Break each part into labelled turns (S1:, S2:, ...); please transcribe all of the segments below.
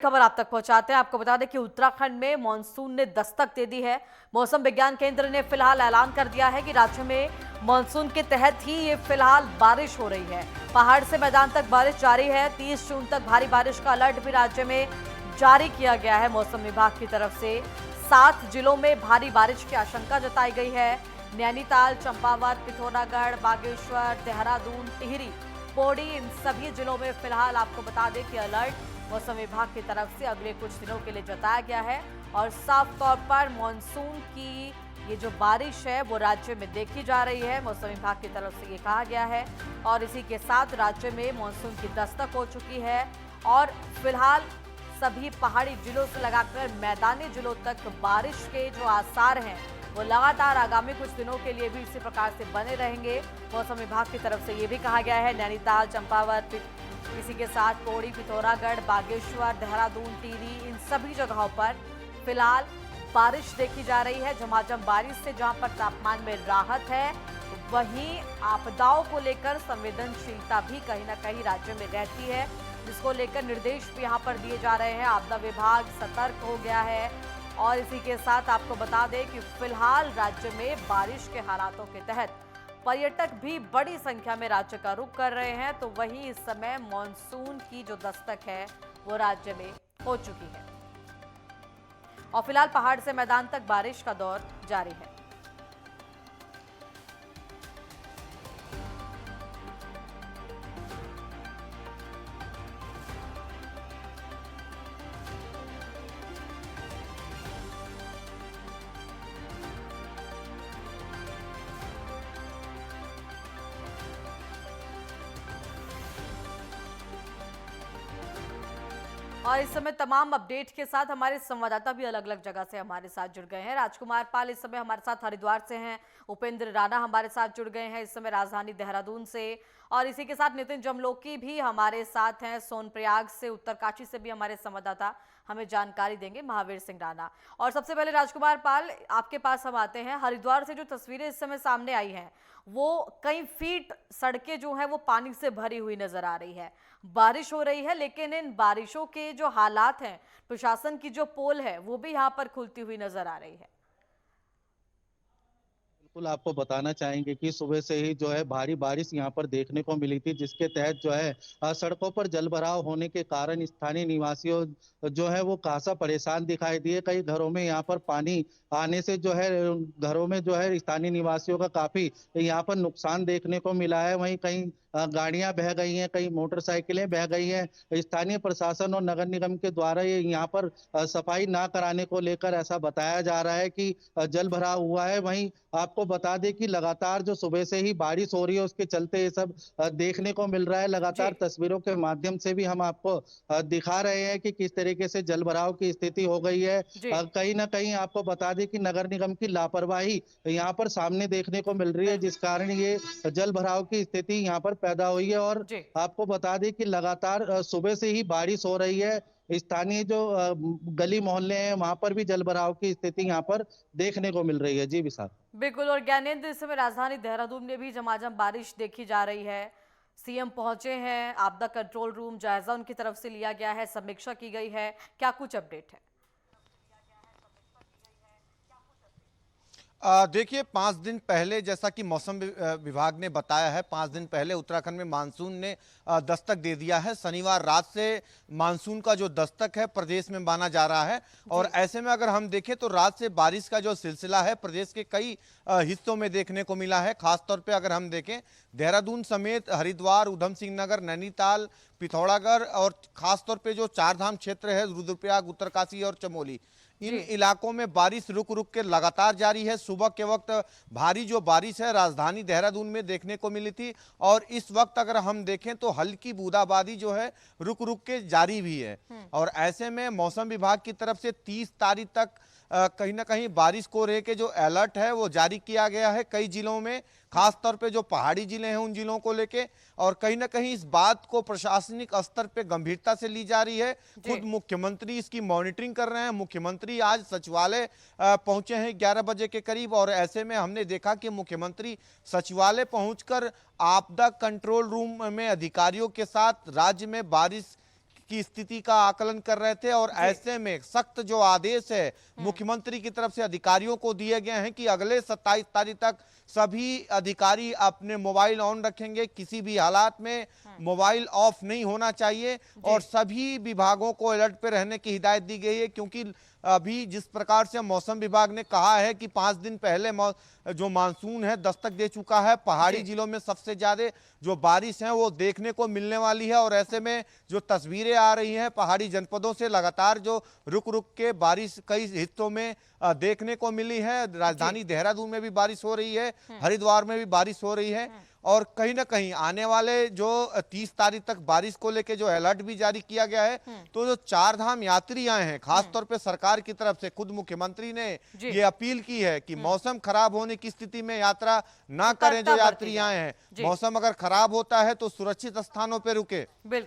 S1: खबर आप तक पहुंचाते हैं। आपको बता दें कि उत्तराखंड में मानसून ने दस्तक दे दी है। मौसम विज्ञान केंद्र ने फिलहाल ऐलान कर दिया है कि राज्य में मानसून के तहत ही ये फिलहाल बारिश हो रही है। पहाड़ से मैदान तक बारिश जारी है। 30 जून तक भारी बारिश का अलर्ट भी राज्य में जारी किया गया है मौसम विभाग की तरफ से। 7 जिलों में भारी बारिश की आशंका जताई गई है। नैनीताल, चंपावत, पिथौरागढ़, बागेश्वर, देहरादून, टिहरी, पौड़ी, इन सभी जिलों में फिलहाल आपको बता दें कि अलर्ट मौसम विभाग की तरफ से अगले कुछ दिनों के लिए जताया गया है। और साफ तौर पर मानसून की ये जो बारिश है वो राज्य में देखी जा रही है, मौसम विभाग की तरफ से ये कहा गया है। और इसी के साथ राज्य में मानसून की दस्तक हो चुकी है और फिलहाल सभी पहाड़ी जिलों से लगाकर मैदानी जिलों तक बारिश के जो आसार हैं वो लगातार आगामी कुछ दिनों के लिए भी इसी प्रकार से बने रहेंगे। मौसम विभाग की तरफ से ये भी कहा गया है नैनीताल, चंपावत, इसी के साथ पौड़ी, पिथौरागढ़, बागेश्वर, देहरादून, टिहरी, इन सभी जगहों पर फिलहाल बारिश देखी जा रही है। झमाझम बारिश से जहां पर तापमान में राहत है, वहीं आपदाओं को लेकर संवेदनशीलता भी कहीं ना कहीं राज्य में रहती है, जिसको लेकर निर्देश भी यहां पर दिए जा रहे हैं। आपदा विभाग सतर्क हो गया है। और इसी के साथ आपको बता दें कि फिलहाल राज्य में बारिश के हालातों के तहत पर्यटक भी बड़ी संख्या में राज्य का रुख कर रहे हैं। तो वहीं इस समय मॉनसून की जो दस्तक है वो राज्य में हो चुकी है और फिलहाल पहाड़ से मैदान तक बारिश का दौर जारी है। और इस समय तमाम अपडेट के साथ हमारे संवाददाता भी अलग अलग जगह से हमारे साथ जुड़ गए हैं। राजकुमार पाल इस समय हमारे साथ हरिद्वार से हैं, उपेंद्र राणा हमारे साथ जुड़ गए हैं इस समय राजधानी देहरादून से, और इसी के साथ नितिन जमलोकी भी हमारे साथ हैं सोनप्रयाग से। उत्तरकाशी से भी हमारे संवाददाता हमें जानकारी देंगे महावीर सिंह राणा। और सबसे पहले राजकुमार पाल, आपके पास हम आते हैं। हरिद्वार से जो तस्वीरें इस समय सामने आई हैं वो कई फीट सड़कें जो हैं वो पानी से भरी हुई नजर आ रही है। बारिश हो रही है लेकिन इन बारिशों के जो हालात हैं, प्रशासन की जो पोल है वो भी यहाँ पर खुलती हुई नजर आ रही है।
S2: बिल्कुल आपको बताना चाहेंगे कि सुबह से ही जो है भारी बारिश यहाँ पर देखने को मिली थी, जिसके तहत जो है सड़कों पर जलभराव होने के कारण स्थानीय निवासियों जो है वो खासा परेशान दिखाई दिए। कई घरों में यहाँ पर पानी आने से जो है घरों में जो है स्थानीय निवासियों का काफी यहाँ पर नुकसान देखने को मिला है। वहीं कई गाड़ियां बह गई हैं, कई मोटरसाइकिलें बह गई हैं। स्थानीय प्रशासन और नगर निगम के द्वारा ये यहाँ पर सफाई ना कराने को लेकर ऐसा बताया जा रहा है कि जल भराव हुआ है। वहीं आपको बता दें कि लगातार जो सुबह से ही बारिश हो रही है उसके चलते ये सब देखने को मिल रहा है।
S1: जी
S2: लगातार तस्वीरों के माध्यम से भी हम आपको दिखा रहे हैं कि किस तरीके से जल भराव की स्थिति हो गई है।
S1: जी
S2: कहीं ना कहीं आपको बता दें कि नगर निगम की लापरवाही यहाँ पर सामने देखने को मिल रही है, जिस कारण ये जल भराव की स्थिति यहाँ पर पैदा हुई है। और
S1: जी
S2: आपको बता दें कि लगातार सुबह से ही बारिश हो रही है। स्थानीय जो गली मोहल्ले हैं वहां पर भी जल भराव की स्थिति यहाँ पर देखने को मिल रही है। जी विशाल।
S1: बिल्कुल। और ज्ञानेंद्र, इस समय राजधानी देहरादून में भी झमाझम बारिश देखी जा रही है। सीएम पहुंचे हैं, आपदा कंट्रोल रूम जायजा उनकी तरफ से लिया गया है, समीक्षा की गई है, क्या कुछ अपडेट है?
S3: देखिए 5 दिन पहले जैसा कि मौसम विभाग ने बताया है, 5 दिन पहले उत्तराखंड में मानसून ने दस्तक दे दिया है। शनिवार रात से मानसून का जो दस्तक है प्रदेश में माना जा रहा है। और ऐसे में अगर हम देखें तो रात से बारिश का जो सिलसिला है प्रदेश के कई हिस्सों में देखने को मिला है। खासतौर पे अगर हम देखें देहरादून समेत हरिद्वार, उधम सिंह नगर, नैनीताल, पिथौरागढ़ और खासतौर पे जो चारधाम क्षेत्र है रुद्रप्रयाग, उत्तरकाशी और चमोली, इन इलाकों में बारिश रुक रुक के लगातार जारी है। सुबह के वक्त भारी जो बारिश है राजधानी देहरादून में देखने को मिली थी और इस वक्त अगर हम देखें तो हल्की बूंदाबांदी जो है रुक रुक के जारी भी है। और ऐसे में मौसम विभाग की तरफ से 30 तारीख तक कहीं ना कहीं बारिश को लेकर जो अलर्ट है वो जारी किया गया है कई जिलों में, खासतौर पे जो पहाड़ी जिले हैं उन जिलों को लेके। और कहीं ना कहीं इस बात को प्रशासनिक स्तर पे गंभीरता से ली जा रही है। खुद मुख्यमंत्री इसकी मॉनिटरिंग कर रहे हैं। मुख्यमंत्री आज सचिवालय पहुंचे हैं 11 बजे के करीब और ऐसे में हमने देखा कि मुख्यमंत्री सचिवालय पहुंचकर आपदा कंट्रोल रूम में अधिकारियों के साथ राज्य में बारिश की स्थिति का आकलन कर रहे थे और ऐसे में सख्त जो आदेश है मुख्यमंत्री की तरफ से अधिकारियों को दिए गए हैं कि अगले 27 तारीख तक सभी अधिकारी अपने मोबाइल ऑन रखेंगे, किसी भी हालात में मोबाइल ऑफ नहीं होना चाहिए और सभी विभागों को अलर्ट पे रहने की हिदायत दी गई है, क्योंकि अभी जिस प्रकार से मौसम विभाग ने कहा है कि 5 दिन पहले जो मानसून है दस्तक दे चुका है, पहाड़ी जिलों में सबसे ज्यादा जो बारिश है वो देखने को मिलने वाली है और ऐसे में जो तस्वीरें आ रही हैं पहाड़ी जनपदों से लगातार जो रुक रुक के बारिश कई हिस्सों में देखने को मिली है। राजधानी देहरादून में भी बारिश हो रही है, हरिद्वार में भी बारिश हो रही है और कहीं ना कहीं आने वाले जो 30 तारीख तक बारिश को लेके जो अलर्ट भी जारी किया गया है। तो जो 4 धाम यात्री आए हैं, खासतौर पे सरकार की तरफ से खुद मुख्यमंत्री ने ये अपील की है कि मौसम खराब होने की स्थिति में यात्रा ना करें। जो यात्री आए हैं, मौसम अगर खराब होता है तो सुरक्षित स्थानों पे रुके।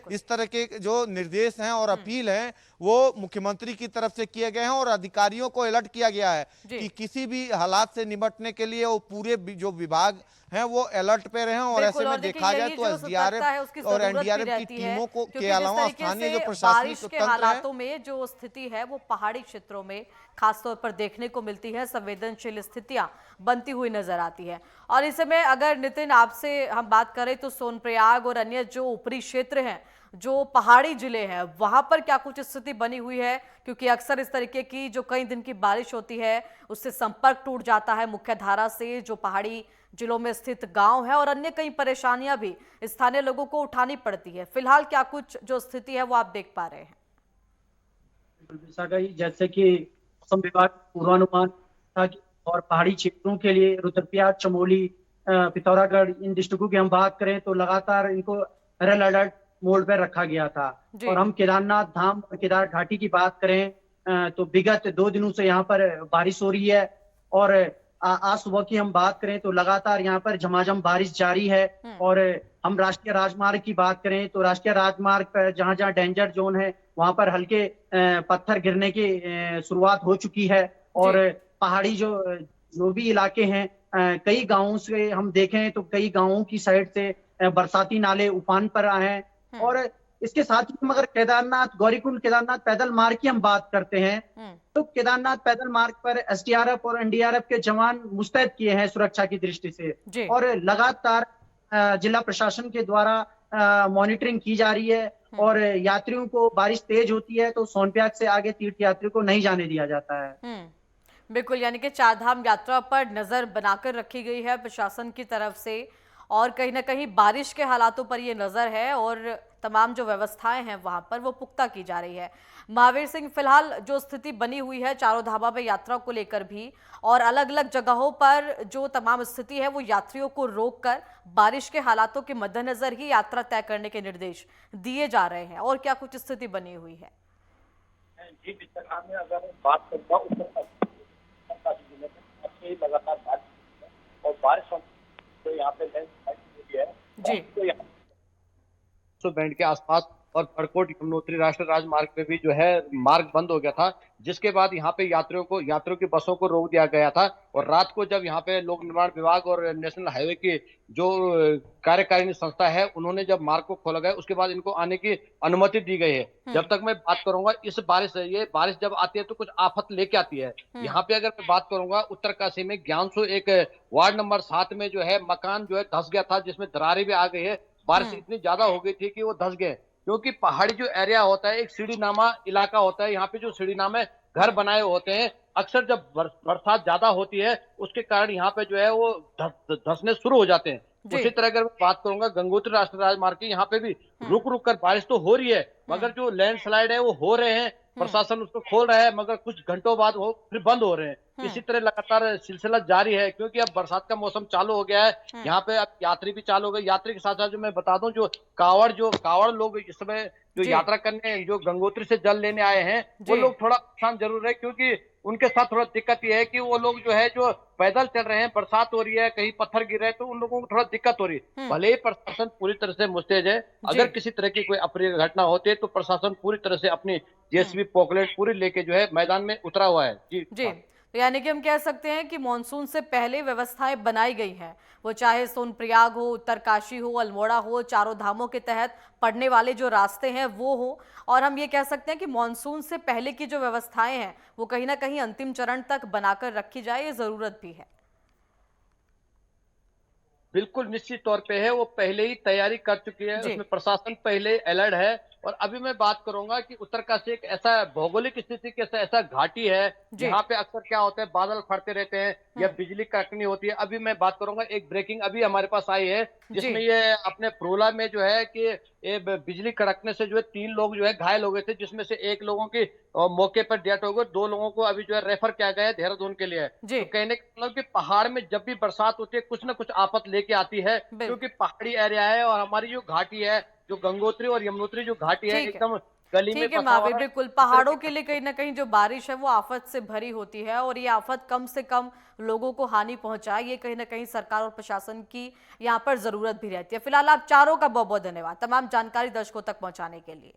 S3: इस तरह के जो निर्देश हैं और अपील है वो मुख्यमंत्री की तरफ से किए गए हैं और अधिकारियों को अलर्ट किया गया है कि किसी भी हालात से निपटने के लिए वो पूरे जो विभाग हैं वो अलर्ट पे रहे और ऐसे में देखा जाए तो एसडीआरएफ और एनडीआरएफ की टीमों को के अलावा स्थानीय जो प्रशासनिक
S1: बारिश के हालातों में जो स्थिति है वो पहाड़ी क्षेत्रों में खासतौर पर देखने को मिलती है, संवेदनशील स्थितियां बनती हुई नजर आती है। और इस समय अगर नितिन आपसे हम बात करें तो सोनप्रयाग और अन्य जो ऊपरी क्षेत्र हैं, जो पहाड़ी जिले हैं, वहां पर क्या कुछ स्थिति बनी हुई है? क्योंकि अक्सर इस तरीके की जो कई दिन की बारिश होती है उससे संपर्क टूट जाता है मुख्य धारा से, जो पहाड़ी जिलों में स्थित गांव है और अन्य कई परेशानियां भी स्थानीय लोगों को उठानी पड़ती है। फिलहाल क्या कुछ जो स्थिति है वो आप देख पा रहे हैं?
S4: जैसे कि मौसम विभाग पूर्वानुमान था और पहाड़ी क्षेत्रों के लिए रुद्रप्रयाग, चमोली, पिथौरागढ़, इन डिस्ट्रिक्टों की हम बात करें तो लगातार इनको रेड अलर्ट मोड पर रखा गया था। और हम केदारनाथ धाम और केदार घाटी की बात करें तो विगत 2 दिनों से यहाँ पर बारिश हो रही है और आज सुबह की हम बात करें तो लगातार यहाँ पर झमाझम बारिश जारी है। और हम राष्ट्रीय राजमार्ग की बात करें तो राष्ट्रीय राजमार्ग पर जहां जहां डेंजर जोन है वहां पर हल्के पत्थर गिरने की शुरुआत हो चुकी है। और पहाड़ी जो भी इलाके हैं, कई गांवों से हम देखें तो कई गांवों की साइड से बरसाती नाले उफान पर आए हैं। और इसके साथ ही हम अगर केदारनाथ, गौरीकुंड केदारनाथ पैदल मार्ग की हम बात करते हैं तो केदारनाथ पैदल मार्ग पर एसडीआरएफ और एनडीआरएफ के जवान मुस्तैद किए हैं सुरक्षा की दृष्टि से और लगातार जिला प्रशासन के द्वारा मॉनिटरिंग की जा रही है। और यात्रियों को बारिश तेज होती है तो सोनप्रयाग से आगे तीर्थ यात्रियों को नहीं जाने दिया जाता है।
S1: बिल्कुल, यानी कि 4 धाम यात्रा पर नजर बनाकर रखी गई है प्रशासन की तरफ से और कहीं ना कहीं बारिश के हालातों पर ये नजर है और तमाम जो व्यवस्थाएं हैं वहां पर वो पुख्ता की जा रही है। महावीर सिंह, फिलहाल जो स्थिति बनी हुई है चारों धामों में यात्रा को लेकर भी और अलग अलग जगहों पर जो तमाम स्थिति है वो यात्रियों को रोककर बारिश के हालातों के मद्देनजर ही यात्रा तय करने के निर्देश दिए जा रहे हैं, और क्या कुछ स्थिति बनी हुई है?
S5: जी, में अगर बात करूंगा लगातार बारिश और बारिश तो यहाँ पे लैंडस्लाइड है जी, तो बैंड के आसपास और खड़कोट यमुनोत्री राष्ट्रीय राजमार्ग पे भी जो है मार्ग बंद हो गया था, जिसके बाद यहाँ पे यात्रियों की बसों को रोक दिया गया था। और रात को जब यहाँ पे लोक निर्माण विभाग और नेशनल हाईवे की जो कार्यकारिणी संस्था है उन्होंने जब मार्ग को खोला गया उसके बाद इनको आने की अनुमति दी गई है। जब तक मैं बात करूंगा इस ये बारिश जब आती है तो कुछ आफत लेके आती है। यहाँ पे अगर मैं बात करूंगा उत्तरकाशी में ज्ञानसू एक वार्ड नंबर 7 में जो है मकान जो है धस गया था, जिसमें दरारें भी आ गई है। बारिश इतनी ज्यादा हो गई थी कि वो धस गए, क्योंकि पहाड़ी जो एरिया होता है एक सीढ़ीनामा इलाका होता है। यहाँ पे जो सीढ़ीनामे घर बनाए होते हैं, अक्सर जब बरसात ज्यादा होती है उसके कारण यहाँ पे जो है वो धसने शुरू हो जाते हैं। उसी तरह अगर मैं बात करूंगा गंगोत्री राष्ट्रीय राजमार्ग की, यहाँ पे भी रुक रुक कर बारिश तो हो रही है मगर जो लैंडस्लाइड है वो हो रहे हैं। प्रशासन उसको खोल रहा है मगर कुछ घंटों बाद वो फिर बंद हो रहे हैं। इसी तरह लगातार सिलसिला जारी है, क्योंकि अब बरसात का मौसम चालू हो गया है। यहाँ पे अब यात्री भी चालू हो गए। यात्री के साथ साथ जो मैं बता दूं जो कावड़ लोग इस समय जो यात्रा करने जो गंगोत्री से जल लेने आए हैं वो लोग थोड़ा परेशान जरूर है, क्योंकि उनके साथ थोड़ा दिक्कत ये है कि वो लोग जो पैदल चल रहे हैं, बरसात हो रही है, कहीं पत्थर गिर रहे हैं तो उन लोगों को थोड़ा दिक्कत हो रही है। भले ही प्रशासन पूरी तरह से मुस्तैद है, अगर किसी तरह की कोई अप्रिय घटना होती है तो प्रशासन पूरी तरह से अपनी जेसीबी पॉकलेट पूरी लेके जो है मैदान में उतरा हुआ है। जी,
S1: यानी कि हम कह सकते हैं कि मॉनसून से पहले व्यवस्थाएं बनाई गई हैं, वो चाहे सोनप्रयाग हो, उत्तरकाशी हो, अल्मोड़ा हो, चारों धामों के तहत पड़ने वाले जो रास्ते हैं वो हो। और हम ये कह सकते हैं कि मॉनसून से पहले की जो व्यवस्थाएं हैं वो कहीं ना कहीं अंतिम चरण तक बनाकर रखी जाए, ये जरूरत भी है।
S5: बिल्कुल निश्चित तौर पे है, वो पहले ही तैयारी कर चुकी है,
S1: जी।
S5: उसमें प्रशासन पहले अलर्ट है। और अभी मैं बात करूंगा कि उत्तरकाशी एक ऐसा भौगोलिक स्थिति के ऐसा घाटी है,
S1: जी।
S5: यहाँ पे अक्सर क्या होता है, बादल फटते रहते हैं या
S1: हम्म।
S5: बिजली कड़कनी होती है। अभी मैं बात करूंगा, एक ब्रेकिंग अभी हमारे पास आई है,
S1: जी।
S5: जिसमें ये अपने प्रोला में जो है कि ये बिजली कड़कने से जो है 3 लोग जो है घायल हो गए थे, जिसमें से एक लोगों की मौके पर डेथ हो गई, 2 लोगों को अभी जो है रेफर किया गया है देहरादून के लिए।
S1: जी।
S5: तो कहने का मतलब कि पहाड़ में जब भी बरसात होती है, कुछ ना कुछ आफत लेके आती है, क्योंकि
S1: बिल्कुल।
S5: पहाड़ी एरिया है और हमारी जो घाटी है, जो गंगोत्री और यमुनोत्री जो घाटी है,
S1: ठीक है।
S5: एकदम गली में
S1: ठीक है
S5: बसा
S1: महावीर,
S5: हुआ है।
S1: बिल्कुल
S5: इस तरह
S1: पहाड़ों के
S5: की
S1: लिए कहीं ना कहीं जो बारिश है वो आफत से भरी होती है, और ये आफत कम से कम लोगों को हानि पहुंचाए, ये कहीं ना कहीं सरकार और प्रशासन की यहाँ पर जरूरत भी रहती है। फिलहाल आप चारों का बहुत बहुत धन्यवाद तमाम जानकारी दर्शकों तक पहुंचाने के लिए।